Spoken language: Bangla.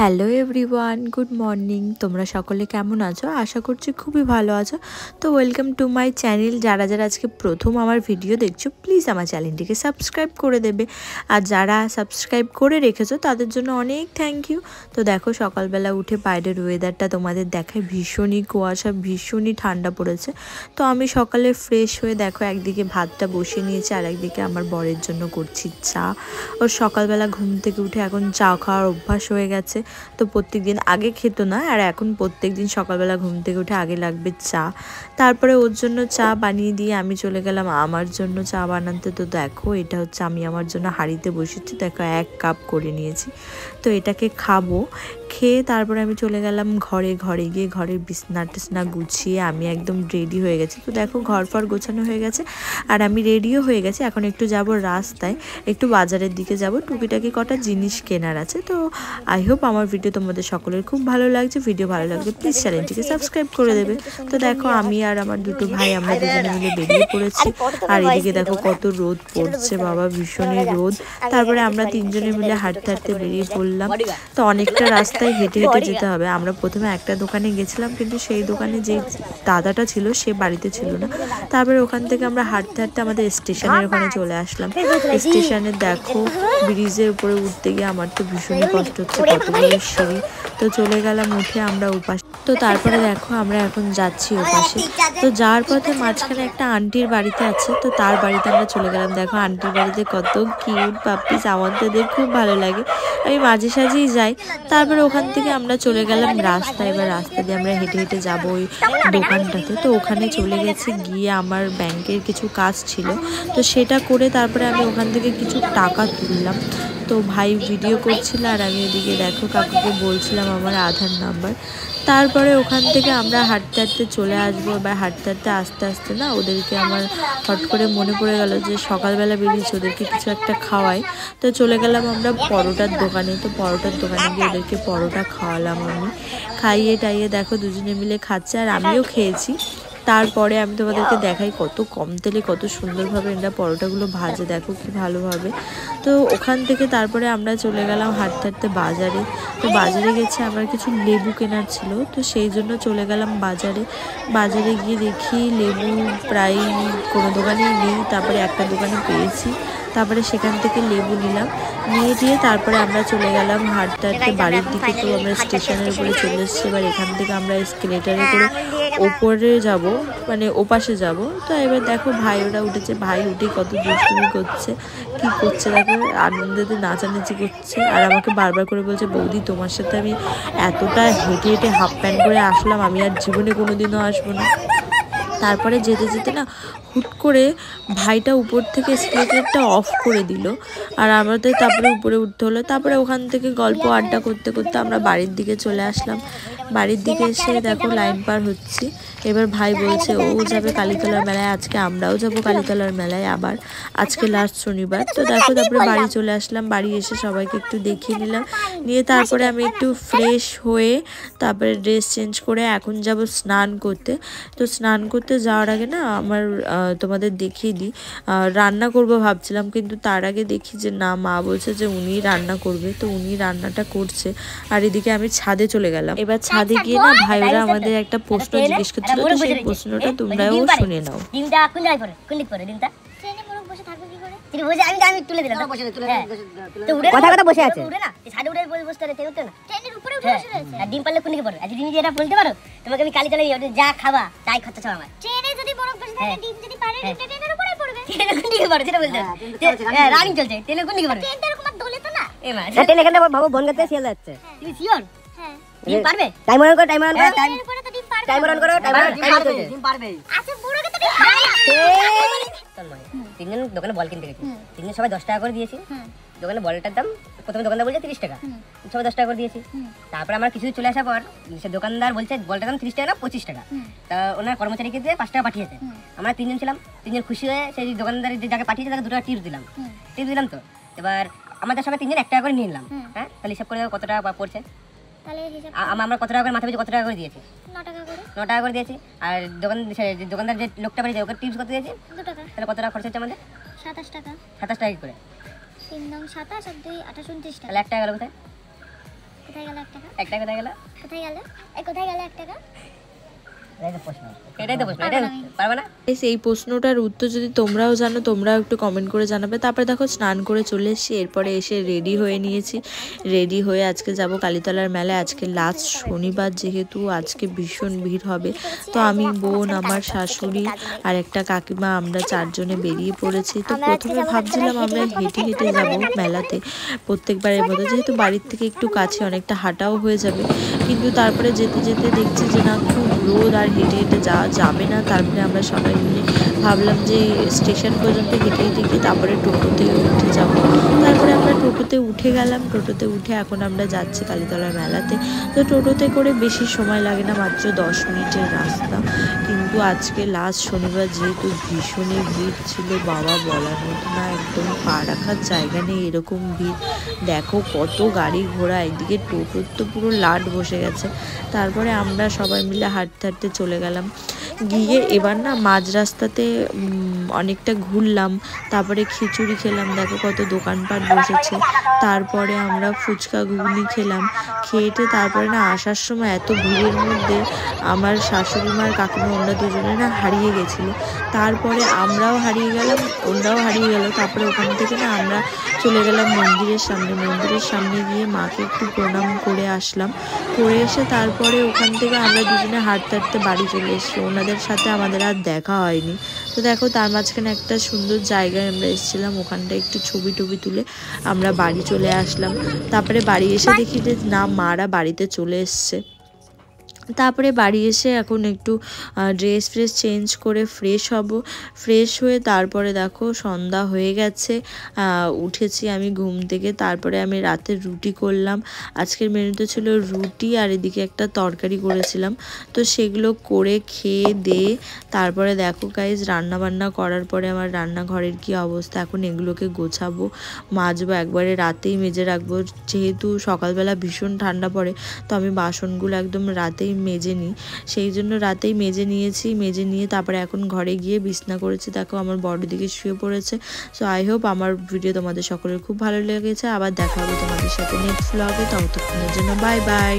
Hello everyone, good morning. তোমরা সকলে কেমন আছো? আশা করছি খুবই ভালো আছো। তো ওয়েলকাম টু মাই চ্যানেল। যারা যারা আজকে প্রথম আমার ভিডিও দেখছো, প্লিজ আমার চ্যানেলটিকে সাবস্ক্রাইব করে দেবে। আর যারা সাবস্ক্রাইব করে রেখেছো তাদের জন্য অনেক থ্যাংক ইউ। তো দেখো, সকালবেলা উঠে বাইরের ওয়েদারটা তোমাদের দেখায়, ভীষণই কুয়াশা, ভীষণই ঠান্ডা পড়েছে। তো আমি সকালে ফ্রেশ হয়ে দেখো একদিকে ভাতটা বসিয়ে নিয়েছি, আর একদিকে আমার বরের জন্য করছি চা। ওর সকালবেলা ঘুম থেকে উঠে এখন চা খাওয়ার অভ্যাস হয়ে গেছে। তো প্রত্যেকদিন আগে খেত না, আর এখন প্রত্যেকদিন সকালবেলা ঘুম থেকে উঠে আগে লাগবে চা। তারপরে ওর জন্য চা বানিয়ে দিয়ে আমি চলে গেলাম আমার জন্য চা বানাতে। তো দেখো, এটা হচ্ছে আমি আমার জন্য হাঁড়িতে বসেছি, দেখো 1 কাপ করে নিয়েছি। তো এটাকে খাবো। খেয়ে তারপরে আমি চলে গেলাম ঘরে গিয়ে ঘরের বিছনা টিছনা গুছিয়ে আমি একদম রেডি হয়ে গেছি। তো দেখো, ঘর ফর গোছানো হয়ে গেছে আর আমি রেডিও হয়ে গেছি। এখন একটু যাব রাস্তায়, একটু বাজারের দিকে যাব, টুকিটাকি কটা জিনিস কেনার আছে। তো আই হোপ আমার ভিডিও তোমাদের সকলের খুব ভালো লাগছে। ভিডিও ভালো লাগলে প্লিজ চ্যানেলটিকে সাবস্ক্রাইব করে দেবে। তো দেখো, আমি আর আমার দুটো ভাই আমরা দুজনে মিলে বেরিয়ে পড়েছি। আর এদিকে দেখো কত রোদ পড়ছে বাবা, ভীষণই রোদ। তারপরে আমরা তিনজনে মিলে হাঁটতে হাঁটতে বেরিয়ে পড়লাম। তো অনেকটা রাস্তায় হেঁটে হেঁটে যেতে হবে। আমরা প্রথমে একটা দোকানে গেছিলাম, কিন্তু সেই দোকানে যে দাদাটা ছিল সে বাড়িতে ছিল না। তারপরে ওখান থেকে আমরা হাঁটতে হাঁটতে আমাদের স্টেশনের ওখানে চলে আসলাম। স্টেশনে দেখো, ব্রিজের উপরে উঠতে গিয়ে আমার তো ভীষণই কষ্ট হচ্ছে, কতগুলো সিঁড়ি। তো চলে গেলাম উঠে আমরা ওপাশে। তো তারপরে দেখো আমরা এখন যাচ্ছি ওপাশে। তো যাওয়ার পথে মাঝখানে একটা আন্টির বাড়িতে আছে, তো তার বাড়িতে আমরা চলে গেলাম। দেখো আন্টির বাড়িতে কত কিউট পাপ্পিস, আমার তো এদের খুব ভালো লাগে, আমি মাঝে সাঝেই যাই। তারপরে ওখান থেকে আমরা চলে গেলাম রাস্তায়। এবার রাস্তা দিয়ে আমরা হেঁটে হেঁটে যাবো ওই দোকানটাতে। তো ওখানে চলে গেছি, গিয়ে আমার ব্যাংকের কিছু কাজ ছিল, তো সেটা করে তারপরে আমি ওখান থেকে কিছু টাকা তুললাম। তো ভাই ভিডিও করছিল আর আমি এদিকে দেখো কাকুকে বলছিলাম আমার আধার নাম্বার। তারপরে ওখান থেকে আমরা হাঁটতে হাঁটতে চলে আসবো। এবার হাঁটতে হাঁটতে আস্তে আস্তে না, ওদেরকে আমার হট করে মনে পড়ে গেল যে সকালবেলা বেরিয়েছে, ওদেরকে কিছু একটা খাওয়াই। তো চলে গেলাম আমরা পরোটার দোকানে। তো পরোটার দোকানে গিয়ে ওদেরকে পরোটা খাওয়ালাম আমি। খাইয়ে টাইয়ে দেখো দুজনে মিলে খাচ্ছে, আর আমিও খেয়েছি। তারপরে আমি তোমাদেরকে দেখাই কত কম তেলে কত সুন্দরভাবে এরা পরোটাগুলো ভাজে, দেখো কি ভালোভাবে। তো ওখান থেকে তারপরে আমরা চলে গেলাম হাঁটতে হাঁটতে বাজারে। তো বাজারে গেছে আমার কিছু লেবু কেনার ছিল, তো সেই জন্য চলে গেলাম বাজারে। বাজারে গিয়ে দেখি লেবু প্রায় কোনো দোকানেই নেই, তারপরে একটা দোকানে পেয়েছি। তারপরে সেখান থেকে লেবু নিলাম, নিয়ে দিয়ে তারপরে আমরা চলে গেলাম হাঁটতে হাঁটতে বাড়ির দিকে। তো আমরা স্টেশনের উপরে চলে এসেছি। এবার এখান থেকে আমরা এসকেলেটারে করে ওপরে যাব, মানে ওপাশে যাব। তো এবার দেখো ভাই ওরা উঠেছে, ভাই উঠে কত দুষ্টুমি করছে, কি করছে দেখো, আনন্দেতে নাচানাচি করছে। আর আমাকে বারবার করে বলছে, বৌদি তোমার সাথে আমি এতটা হেঁটে হেঁটে হাফ প্যান্ট পরে আসলাম, আমি আর জীবনে কোনোদিনও আসবো না। তারপরে যেতে যেতে না হুট করে ভাইটা উপর থেকে এসকেলেটরটা অফ করে দিল, আর আমাদের তারপরে উপরে উঠতে হলো। তারপরে ওখান থেকে গল্প আড্ডা করতে করতে আমরা বাড়ির দিকে চলে আসলাম। বাড়ির দিকে এসে দেখো লাইন পার হচ্ছি। এবার ভাই বলছে ও যাবে কালীতলার মেলায়, আজকে আমরাও যাবো কালীতলার মেলায়, আবার আজকে লাস্ট শনিবার। তো দেখো তারপরে বাড়ি চলে আসলাম। বাড়ি এসে সবাইকে একটু দেখিয়ে নিলাম, নিয়ে তারপরে আমি একটু ফ্রেশ হয়ে তারপরে ড্রেস চেঞ্জ করে এখন যাব স্নান করতে। তো স্নান করতে যাওয়ার আগে না আমার তোমাদের দেখিয়ে দিই, রান্না করব ভাবছিলাম, কিন্তু তার আগে দেখি যে না, মা বলছে যে উনিই রান্না করবে, তো উনি রান্নাটা করছে। আর এদিকে আমি ছাদে চলে গেলাম। এবার ছাদে গিয়ে না ভাইরা আমাদের একটা প্রশ্ন জিজ্ঞেস করছিল, তো সেই প্রশ্নটা তোমরাও শুনে নাও। ডিমটা কোন জায়গায় পড়ে, কোন দিক পড়ে ডিমটা? ট্রেনে মোরগ বসে থাকবে কি করে? তিনি বসে, আমি তুলে দিলাম, তো উড়ে কথা বসে আছে, উড়ে না ছাদে উড়ে বসতে রে, তেলতে না ট্রেনের উপরে উঠে বসে রয়েছে। আর ডিম পারলে কোন দিকে পড়ে? আজ তুমি যেটা বলতে পারো, তোমাকে আমি কালি চালাই যা খাবা তাই খরচা চাও আমার। ট্রেনে যদি মোরগ বসে থাকে, ডিম যদি পারে, ডিমটা ট্রেনের উপরেই পড়বে। ট্রেনে কোন দিকে পড়ে সেটা বলতে হবে। রানিং চলছে, ট্রেনে কোন দিকে পড়ে? ট্রেনটা এরকম আর দোলে তো না এ মা, ট্রেন এখানে ভাবো বনগাতে শিয়াল যাচ্ছে। তুমি শিওর? হ্যাঁ, ডিম পারবে? টাইম অন করো, টাইম অন করো, টাইম পরে তো ডিম পারবে। টাইম অন করো, টাইম পারবে, ডিম পারবে। আচ্ছা বুড়োকে তো ডিম পারবে। তিনজন দোকানে বল কিনতে গেছি, তিনজন সবাই 10 টাকা করে দিয়েছি। দোকানে বলটার দাম প্রথমে দোকানদার বলছে 30 টাকা, সবাই 10 টাকা করে দিয়েছি। তারপর আমরা কিছু চলে আসার পর সে দোকানদার বলছে বলটার দাম 30 টাকা না 25 টাকা। তা ওনার কর্মচারীকে দিয়ে 5 টাকা পাঠিয়েছে। আমরা তিনজন ছিলাম, তিনজন খুশি হয়ে সেই দোকানদার যে যাকে পাঠিয়েছে তাকে 2 টাকা টিপস দিলাম। তো এবার আমাদের সবাই তিনজন 1 টাকা করে নিয়ে নিলাম। হ্যাঁ, তাহলে হিসাব করে কত টাকা পড়ছে? আমরা কত টাকা করে মাথা পিছু কত টাকা করে দিয়েছি? 9 টাকা করে দিয়েছি। আর দোকানদার যে লোকটা বানিয়েছে ওকে টিপস কত দিয়েছি? 2 টাকা। তাহলে কত টাকা খরচ হচ্ছে আমাদের? 27 টাকা। 27 টাকা করে 3 9 27 আর 2 28 29 টাকা। তাহলে 1 টাকা গেল কোথায়? কোথায় গেল 1 টাকা? 1 টাকা কোথায় গেল? কোথায় গেল? এই কোথায় গেল 1 টাকা? এটাই তো প্রশ্ন, এটাই পারবে না। এই প্রশ্নটার উত্তর যদি তোমরাও জানো তোমরাও একটু কমেন্ট করে জানাবে। তারপরে দেখো স্নান করে চলে এসেছি, এরপরে এসে রেডি হয়ে নিয়েছি। রেডি হয়ে আজকে যাব কালীতলার মেলায়। আজকে লাস্ট শনিবার, যেহেতু আজকে ভীষণ ভিড় হবে। তো আমি, বোন, আমার শাশুড়ি আর একটা কাকিমা, আমরা 4 জনে বেরিয়ে পড়েছি। তো প্রথমে ভাবছিলাম আমরা হেঁটে হেঁটে যাব মেলাতে প্রত্যেকবারের মতো, যেহেতু বাড়ির থেকে একটু কাছে, অনেকটা হাঁটাও হয়ে যাবে। কিন্তু তারপরে যেতে যেতে দেখছি যে না, খুব রোদ আর হেঁটে হেঁটে যাওয়া যাবে না। তারপরে আমরা সবাই মিলে ভাবলাম যে স্টেশন পর্যন্ত হেঁটে হেঁটে গিয়ে তারপরে টোটোতে উঠে যাব। তারপরে আমরা টোটোতে উঠে গেলাম। টোটোতে উঠে এখন আমরা যাচ্ছি কালীতলার মেলাতে। তো টোটোতে করে বেশি সময় লাগে না, মাত্র 10 মিনিটের রাস্তা। কিন্তু আজকে লাস্ট শনিবার যেহেতু ভীষণই ভিড় ছিল, বাবা বলার মতো না, একদম পা রাখার জায়গা নেই এরকম ভিড়। দেখো কত গাড়ি ঘোড়া, একদিকে টোটোর তো পুরো লাট বসে গেছে। তারপরে আমরা সবাই মিলে হাঁটতে হাঁটতে চলে গেলাম। গিয়ে এবার না মাঝ রাস্তাতে অনেকটা ঘুরলাম, তারপরে খিচুড়ি খেলাম, দেখো কত দোকানপাট বসেছে। তারপরে আমরা ফুচকা ঘুগনি খেলাম। খেয়েটে তারপরে না আসার সময় এত ভিড়ের মধ্যে আমার শাশুড়ি মার কাকিমা, ওরা দুজনে না হারিয়ে গেছিলো। তারপরে আমরাও হারিয়ে গেলাম, ওরাও হারিয়ে গেল। তারপরে ওখান থেকে না আমরা চলে গেলাম মন্দিরের সামনে। মন্দিরের সামনে গিয়ে মাকে একটু প্রণাম করে আসলাম। করে এসে তারপরে ওখান থেকে আমরা দুজনে হাঁটতে হাঁটতে বাড়ি চলে এসেছি। ওনাদের সাথে আমাদের আর দেখা হয়নি। তো দেখো তার মাঝখানে একটা সুন্দর জায়গায় আমরা এসেছিলাম, ওখানটা একটু ছবি টবি তুলে আমরা বাড়ি চলে আসলাম। তারপরে বাড়ি এসে দেখি যে না, মারা বাড়িতে চলে এসছে। তারপরে বাড়ি এসে এখন একটু ড্রেস ফ্রেস চেঞ্জ করে ফ্রেশ হব। ফ্রেশ হয়ে তারপরে দেখো সন্ধ্যা হয়ে গেছে, উঠেছি আমি ঘুম থেকে। তারপরে আমি রাতে রুটি করলাম। আজকের মেনুতে ছিল রুটি আর এদিকে একটা তরকারি করেছিলাম। তো সেগুলো করে খেয়ে দিয়ে তারপরে দেখো গাইজ, রান্নাবান্না করার পরে আমার রান্নাঘরের কি অবস্থা। এখন এগুলোকে গোছাবো, মাজবো, একবারে রাতেই মেজে রাখবো। যেহেতু সকালবেলা ভীষণ ঠান্ডা পড়ে, তো আমি বাসনগুলো একদম রাতেই মেজে নিই। সেই জন্য রাতেই মেজে নিয়েছি। মেজে নিয়ে তারপরে এখন ঘরে গিয়ে বিছনা করেছি। দেখো আমার বড় দিকে শুয়ে পড়েছে। সো আই হোপ আমার ভিডিও তোমাদের সকলের খুব ভালো লেগেছে। আবার দেখা হবে তোমাদের সাথে নেক্সট ব্লগে। ততক্ষণের জন্য বাই বাই।